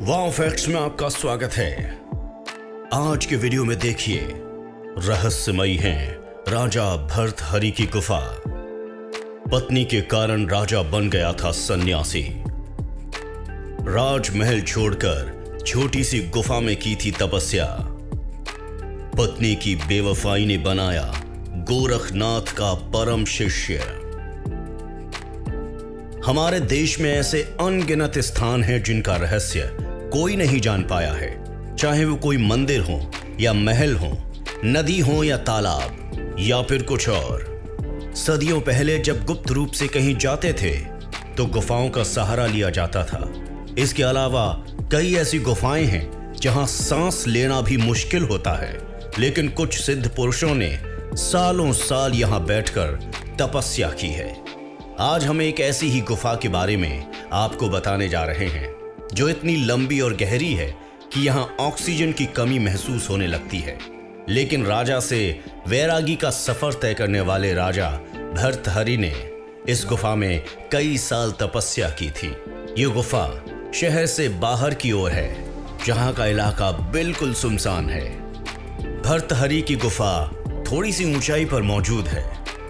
वाव facts में आपका स्वागत है। आज के वीडियो में देखिए, रहस्यमयी है राजा भर्तहरि की गुफा। पत्नी के कारण राजा बन गया था सन्यासी। राजमहल छोड़कर छोटी सी गुफा में की थी तपस्या। पत्नी की बेवफाई ने बनाया गोरखनाथ का परम शिष्य। हमारे देश में ऐसे अनगिनत स्थान हैं जिनका रहस्य कोई नहीं जान पाया है, चाहे वो कोई मंदिर हो या महल हो, नदी हो या तालाब या फिर कुछ और। सदियों पहले जब गुप्त रूप से कहीं जाते थे तो गुफाओं का सहारा लिया जाता था। इसके अलावा कई ऐसी गुफाएं हैं जहां सांस लेना भी मुश्किल होता है, लेकिन कुछ सिद्ध पुरुषों ने सालों साल यहां बैठकर तपस्या की है। आज हम एक ऐसी ही गुफा के बारे में आपको बताने जा रहे हैं जो इतनी लंबी और गहरी है कि यहां ऑक्सीजन की कमी महसूस होने लगती है। लेकिन राजा से वैरागी का सफर तय करने वाले राजा भर्तहरि ने इस गुफा में कई साल तपस्या की थी। ये गुफा शहर से बाहर की ओर है, जहां का इलाका बिल्कुल सुनसान है। भर्तहरि की गुफा थोड़ी सी ऊंचाई पर मौजूद है,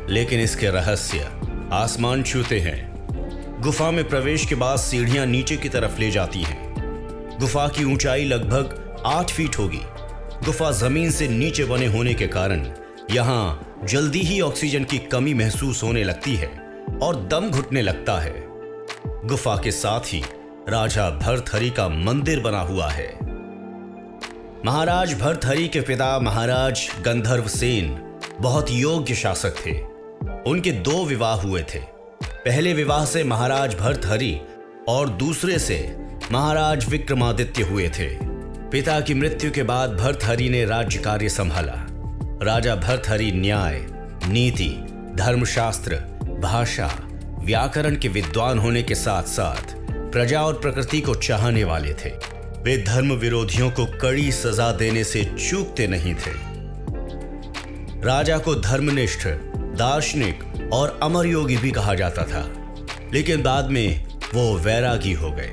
लेकिन इसके रहस्य आसमान छूते हैं। गुफा में प्रवेश के बाद सीढ़ियां नीचे की तरफ ले जाती हैं। गुफा की ऊंचाई लगभग 8 फीट होगी। गुफा जमीन से नीचे बने होने के कारण यहां जल्दी ही ऑक्सीजन की कमी महसूस होने लगती है और दम घुटने लगता है। गुफा के साथ ही राजा भर्तहरि का मंदिर बना हुआ है। महाराज भर्तहरि के पिता महाराज गंधर्व सेन बहुत योग्य शासक थे। उनके 2 विवाह हुए थे। पहले विवाह से महाराज भर्तहरि और दूसरे से महाराज विक्रमादित्य हुए थे। पिता की मृत्यु के बाद भर्तहरि ने राज्य कार्य संभाला। राजा भर्तहरि न्याय, नीति, धर्मशास्त्र, भाषा, व्याकरण के विद्वान होने के साथ साथ प्रजा और प्रकृति को चाहने वाले थे। वे धर्म विरोधियों को कड़ी सजा देने से चूकते नहीं थे। राजा को धर्मनिष्ठ, दार्शनिक और अमर योगी भी कहा जाता था, लेकिन बाद में वो वैरागी हो गए।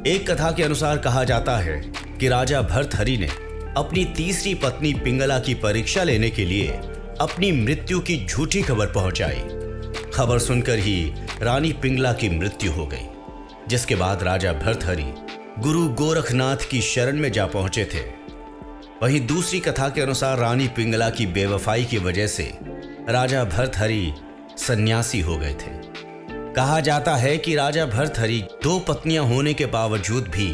एक कथा के अनुसार कहा जाता है कि राजा भर्तहरि ने अपनी तीसरी पत्नी पिंगला की परीक्षा लेने के लिए अपनी मृत्यु की झूठी खबर पहुंचाई। खबर सुनकर ही रानी पिंगला की मृत्यु हो गई, जिसके बाद राजा भर्तहरि गुरु गोरखनाथ की शरण में जा पहुंचे थे। वहीं दूसरी कथा के अनुसार रानी पिंगला की बेवफाई की वजह से राजा भर्तहरि सन्यासी हो गए थे। कहा जाता है कि राजा भर्तहरि 2 पत्नियां होने के बावजूद भी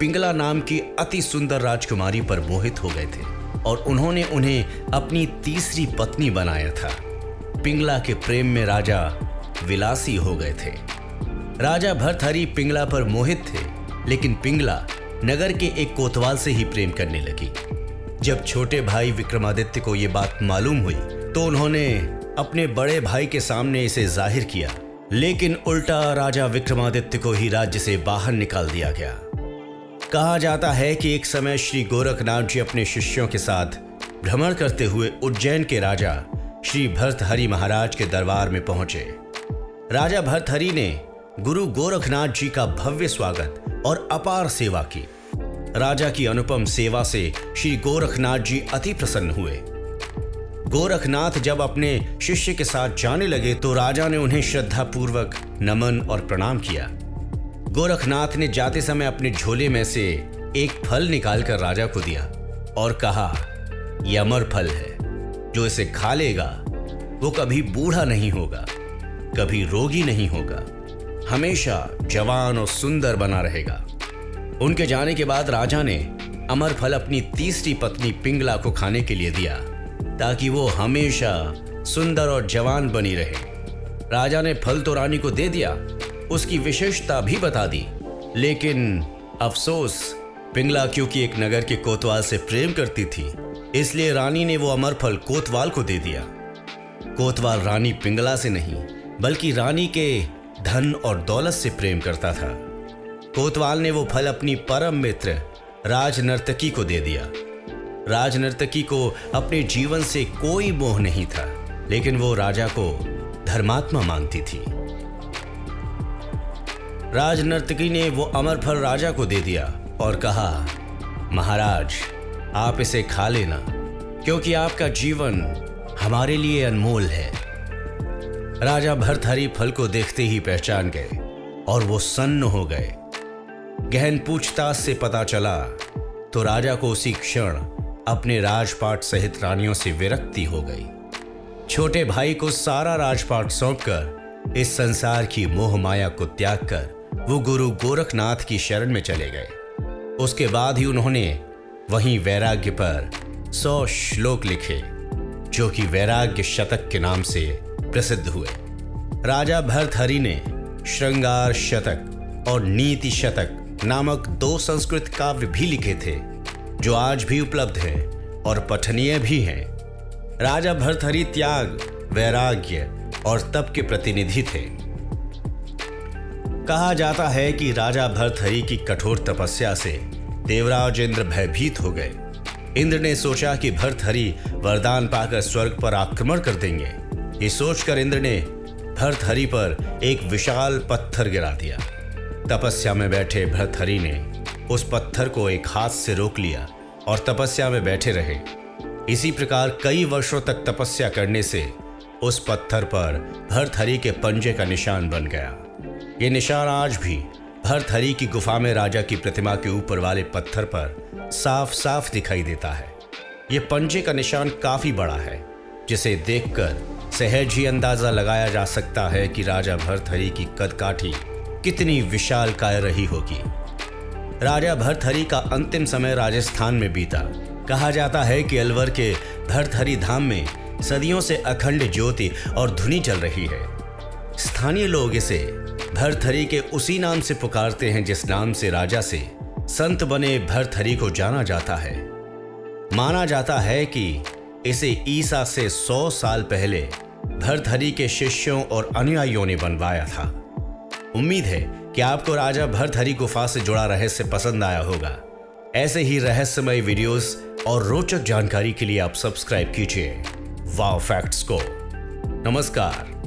पिंगला नाम की अति सुंदर राजकुमारी पर मोहित हो गए थे और उन्होंने उन्हें अपनी तीसरी पत्नी बनाया था। पिंगला के प्रेम में राजा विलासी हो गए थे। राजा भर्तहरि पिंगला पर मोहित थे, लेकिन पिंगला नगर के एक कोतवाल से ही प्रेम करने लगी। जब छोटे भाई विक्रमादित्य को यह बात मालूम हुई तो उन्होंने अपने बड़े भाई के सामने इसे जाहिर किया, लेकिन उल्टा राजा विक्रमादित्य को ही राज्य से बाहर निकाल दिया गया। कहा जाता है कि एक समय श्री गोरखनाथ जी अपने शिष्यों के साथ भ्रमण करते हुए उज्जैन के राजा श्री भर्तहरि महाराज के दरबार में पहुंचे। राजा भर्तहरि ने गुरु गोरखनाथ जी का भव्य स्वागत और अपार सेवा की। राजा की अनुपम सेवा से श्री गोरखनाथ जी अति प्रसन्न हुए। गोरखनाथ जब अपने शिष्य के साथ जाने लगे तो राजा ने उन्हें श्रद्धापूर्वक नमन और प्रणाम किया। गोरखनाथ ने जाते समय अपने झोले में से एक फल निकालकर राजा को दिया और कहा, यह अमर फल है, जो इसे खा लेगा वो कभी बूढ़ा नहीं होगा, कभी रोगी नहीं होगा, हमेशा जवान और सुंदर बना रहेगा। उनके जाने के बाद राजा ने अमर फल अपनी तीसरी पत्नी पिंगला को खाने के लिए दिया, ताकि वो हमेशा सुंदर और जवान बनी रहे। राजा ने फल तो रानी को दे दिया, उसकी विशेषता भी बता दी, लेकिन अफसोस पिंगला क्योंकि एक नगर के कोतवाल से प्रेम करती थी, इसलिए रानी ने वो अमर फल कोतवाल को दे दिया। कोतवाल रानी पिंगला से नहीं, बल्कि रानी के धन और दौलत से प्रेम करता था। कोतवाल ने वो फल अपनी परम मित्र राजनर्तकी को दे दिया। राजनर्तकी को अपने जीवन से कोई मोह नहीं था, लेकिन वो राजा को धर्मात्मा मानती थी। राजनर्तकी ने वो अमर फल राजा को दे दिया और कहा, महाराज आप इसे खा लेना, क्योंकि आपका जीवन हमारे लिए अनमोल है। राजा भर्तहरि फल को देखते ही पहचान गए और वो सन्न हो गए। गहन पूछताछ से पता चला तो राजा को उसी क्षण अपने राजपाट सहित रानियों से विरक्ति हो गई। छोटे भाई को सारा राजपाट सौंपकर इस संसार की मोह माया को त्याग कर वो गुरु गोरखनाथ की शरण में चले गए। उसके बाद ही उन्होंने वहीं वैराग्य पर 100 श्लोक लिखे, जो कि वैराग्य शतक के नाम से प्रसिद्ध हुए। राजा भर्तहरि ने श्रृंगार शतक और नीति शतक नामक 2 संस्कृत काव्य भी लिखे थे, जो आज भी उपलब्ध हैं और पठनीय भी हैं। राजा भर्तहरि त्याग, वैराग्य और तप के प्रतिनिधि थे। कहा जाता है कि राजा भर्तहरि की कठोर तपस्या से देवराज इंद्र भयभीत हो गए। इंद्र ने सोचा कि भर्तहरि वरदान पाकर स्वर्ग पर आक्रमण कर देंगे। ये सोचकर इंद्र ने भर्तहरि पर एक विशाल पत्थर गिरा दिया। तपस्या में बैठे भर्तहरि ने उस पत्थर को एक हाथ से रोक लिया और तपस्या में बैठे रहे। इसी प्रकार कई वर्षों तक तपस्या करने से उस पत्थर पर भर्तहरि के पंजे का निशान बन गया। ये निशान आज भी भर्तहरि की गुफा में राजा की प्रतिमा के ऊपर वाले पत्थर पर साफ साफ दिखाई देता है। ये पंजे का निशान काफी बड़ा है, जिसे देखकर सहज ही अंदाजा लगाया जा सकता है कि राजा भर्तहरि की कदकाठी कितनी विशालकाय रही होगी। राजा भर्तहरि का अंतिम समय राजस्थान में बीता। कहा जाता है कि अलवर के भर्तहरि धाम में सदियों से अखंड ज्योति और धुनी चल रही है। स्थानीय लोग इसे भर्तहरि के उसी नाम से पुकारते हैं जिस नाम से राजा से संत बने भर्तहरि को जाना जाता है। माना जाता है कि इसे ईसा से 100 साल पहले भर्तहरि के शिष्यों और अनुयायियों ने बनवाया था। उम्मीद है कि आपको राजा भर्तहरि गुफा से जुड़ा रहस्य पसंद आया होगा। ऐसे ही रहस्यमय वीडियोस और रोचक जानकारी के लिए आप सब्सक्राइब कीजिए वाव फैक्ट्स को। नमस्कार।